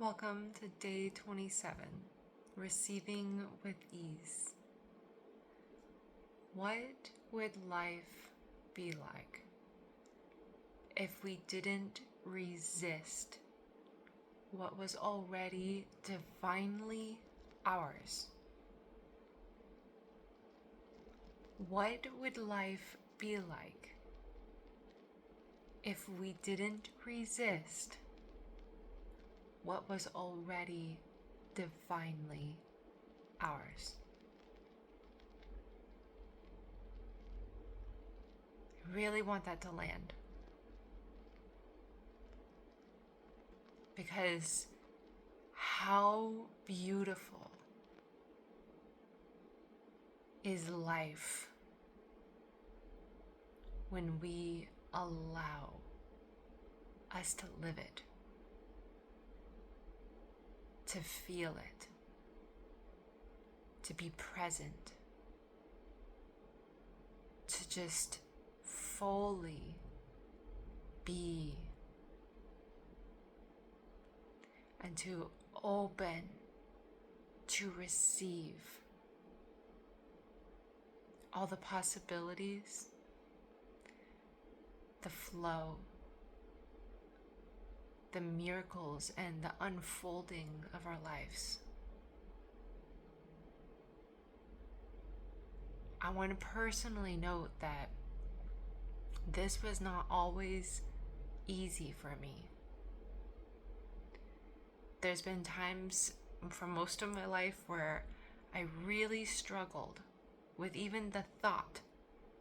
Welcome to day 27, Receiving with Ease. What would life be like if we didn't resist what was already divinely ours? What would life be like if we didn't resist what was already divinely ours? I really want that to land, because how beautiful is life when we allow us to live it, to feel it, to be present, to just fully be, and to open to receive all the possibilities, the flow, the miracles, and the unfolding of our lives. I want to personally note that this was not always easy for me. There's been times for most of my life where I really struggled with even the thought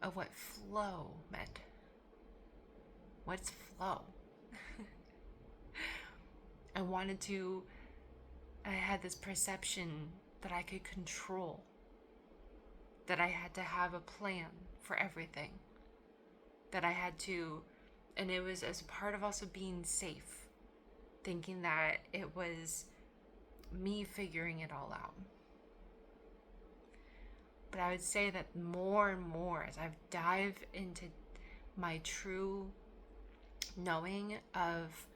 of what flow meant. What's flow? I had this perception that I could control, that I had to have a plan for everything, that I had to, and it was as part of also being safe, thinking that it was me figuring it all out. But I would say that more and more as I've dived into my true knowing of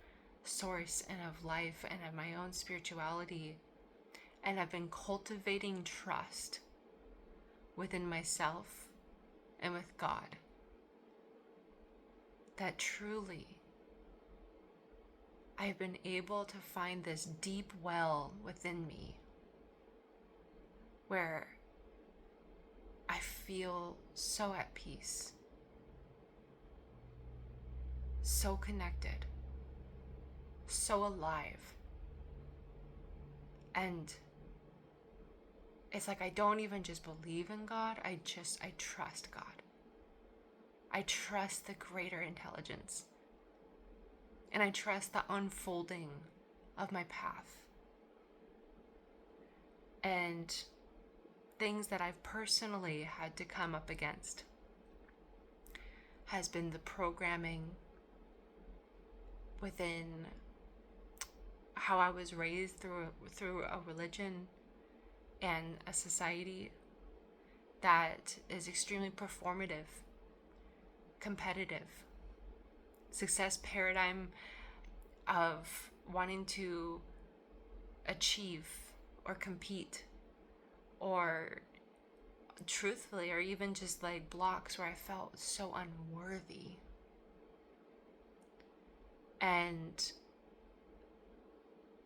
source and of life and of my own spirituality, and I've been cultivating trust within myself and with God, that truly I've been able to find this deep well within me where I feel so at peace, so connected, so alive. And it's like I don't even just believe in God, I trust God. I trust the greater intelligence. And I trust the unfolding of my path. And things that I've personally had to come up against has been the programming within how I was raised through a religion and a society that is extremely performative, competitive, success paradigm of wanting to achieve or compete, or truthfully, or even just like blocks where I felt so unworthy. And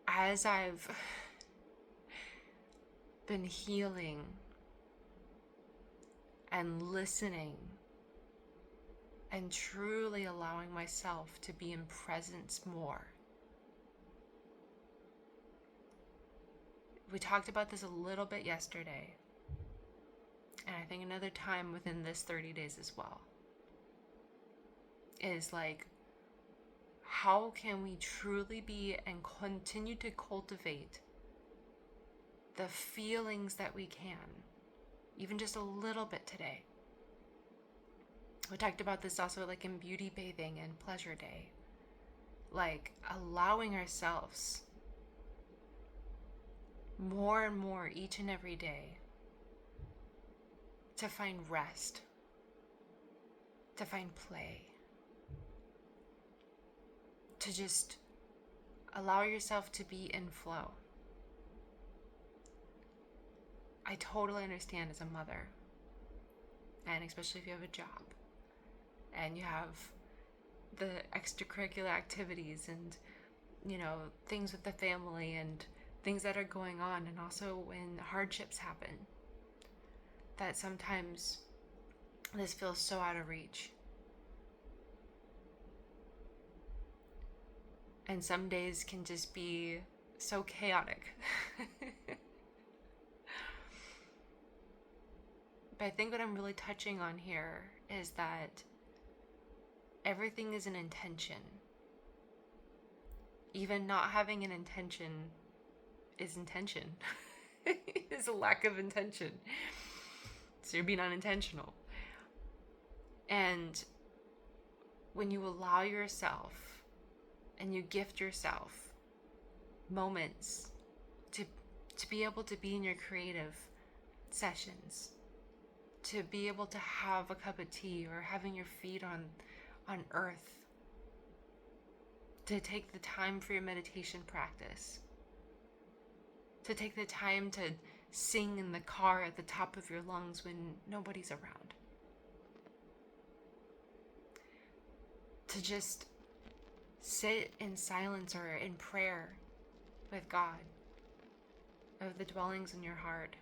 as I've been healing and listening and truly allowing myself to be in presence more. We talked about this a little bit yesterday, and I think another time within this 30 days as well, is like, how can we truly be and continue to cultivate the feelings that we can, even just a little bit today. We talked about this also like in beauty bathing and pleasure day, like allowing ourselves more and more each and every day to find rest, to find play, to just allow yourself to be in flow. I totally understand as a mother, and especially if you have a job and you have the extracurricular activities and, things with the family and things that are going on, and also when hardships happen, that sometimes this feels so out of reach. And some days can just be so chaotic. But I think what I'm really touching on here is that everything is an intention. Even not having an intention is intention. Is a lack of intention. So you're being unintentional. And when you allow yourself and you gift yourself moments to be able to be in your creative sessions, to be able to have a cup of tea or having your feet on earth, to take the time for your meditation practice, to take the time to sing in the car at the top of your lungs when nobody's around, to just sit in silence or in prayer with God of the dwellings in your heart.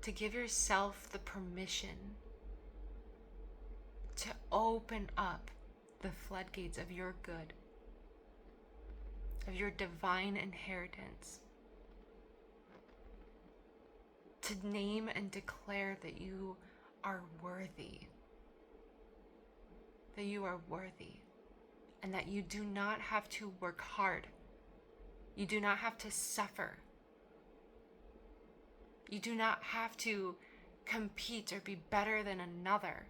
To give yourself the permission to open up the floodgates of your good, of your divine inheritance. To name and declare that you are worthy. That you are worthy. And that you do not have to work hard. You do not have to suffer. You do not have to compete or be better than another.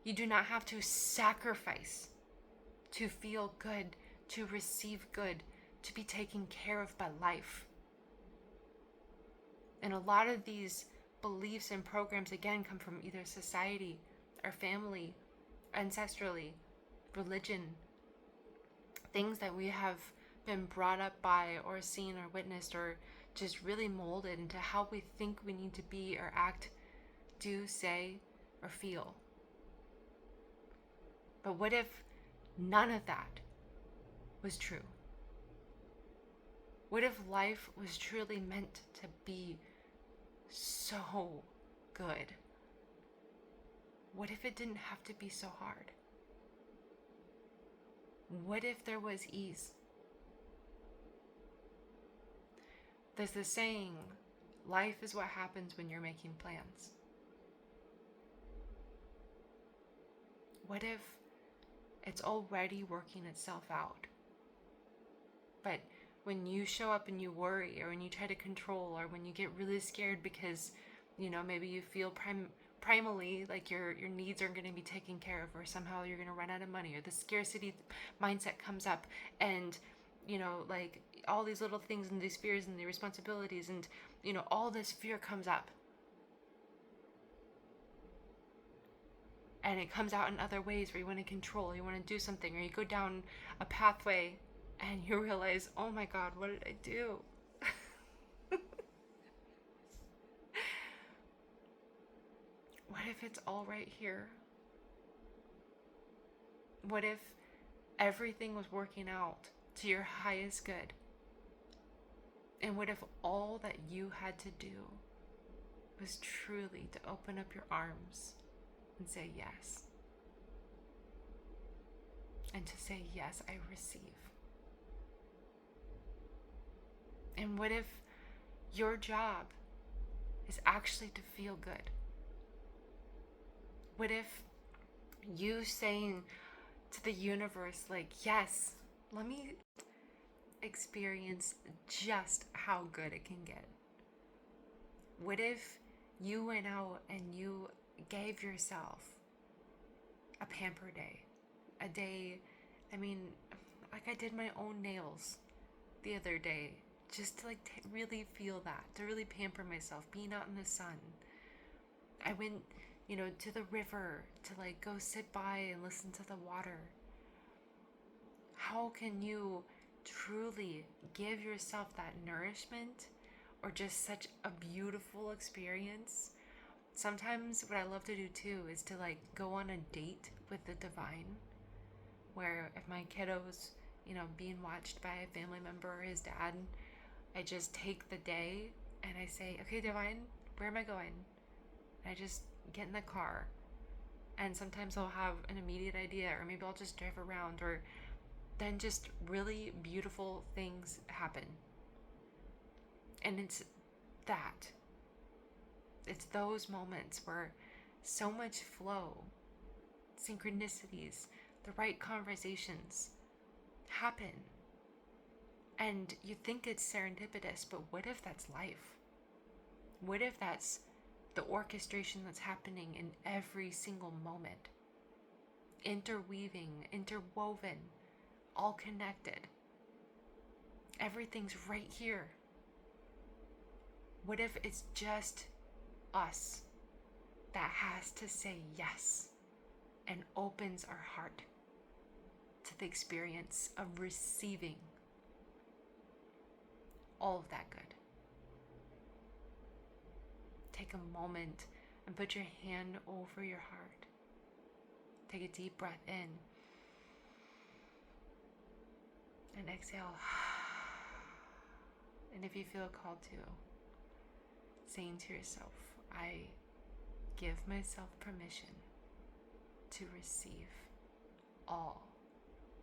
You do not have to sacrifice to feel good, to receive good, to be taken care of by life. And a lot of these beliefs and programs, again, come from either society or family, ancestrally, religion, things that we have been brought up by or seen or witnessed or just really molded into how we think we need to be or act, do, say, or feel. But what if none of that was true? What if life was truly meant to be so good? What if it didn't have to be so hard? What if there was ease? There's this saying, life is what happens when you're making plans. What if it's already working itself out? But when you show up and you worry, or when you try to control, or when you get really scared because, maybe you feel primally like your needs aren't going to be taken care of, or somehow you're going to run out of money, or the scarcity mindset comes up, and like all these little things and these fears and the responsibilities and all this fear comes up, and it comes out in other ways where you want to control, you want to do something, or you go down a pathway and you realize, oh my God, what did I do? What if it's all right here? What if everything was working out to your highest good? And what if all that you had to do was truly to open up your arms and say yes? And to say, yes, I receive. And what if your job is actually to feel good? What if you saying to the universe, like, yes, let me experience just how good it can get? What if you went out and you gave yourself a pamper day? A day, like I did my own nails the other day, just to really feel that, to really pamper myself, being out in the sun. I went to the river, to like go sit by and listen to the water? How can you truly give yourself that nourishment or just such a beautiful experience? Sometimes what I love to do too is to like go on a date with the divine, where if my kiddo's, being watched by a family member or his dad, I just take the day and I say, okay, divine, where am I going? And I just get in the car. And sometimes I'll have an immediate idea, or maybe I'll just drive around, or then just really beautiful things happen. And that. It's those moments where so much flow, synchronicities, the right conversations happen. And you think it's serendipitous, but what if that's life? What if that's the orchestration that's happening in every single moment? Interweaving, interwoven, all connected. Everything's right here. What if it's just us that has to say yes and opens our heart to the experience of receiving all of that good? Take a moment and put your hand over your heart. Take a deep breath in and exhale. And if you feel called to, saying to yourself, I give myself permission to receive all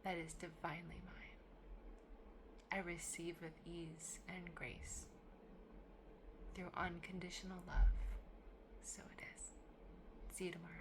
that is divinely mine. I receive with ease and grace through unconditional love. So it is. See you tomorrow.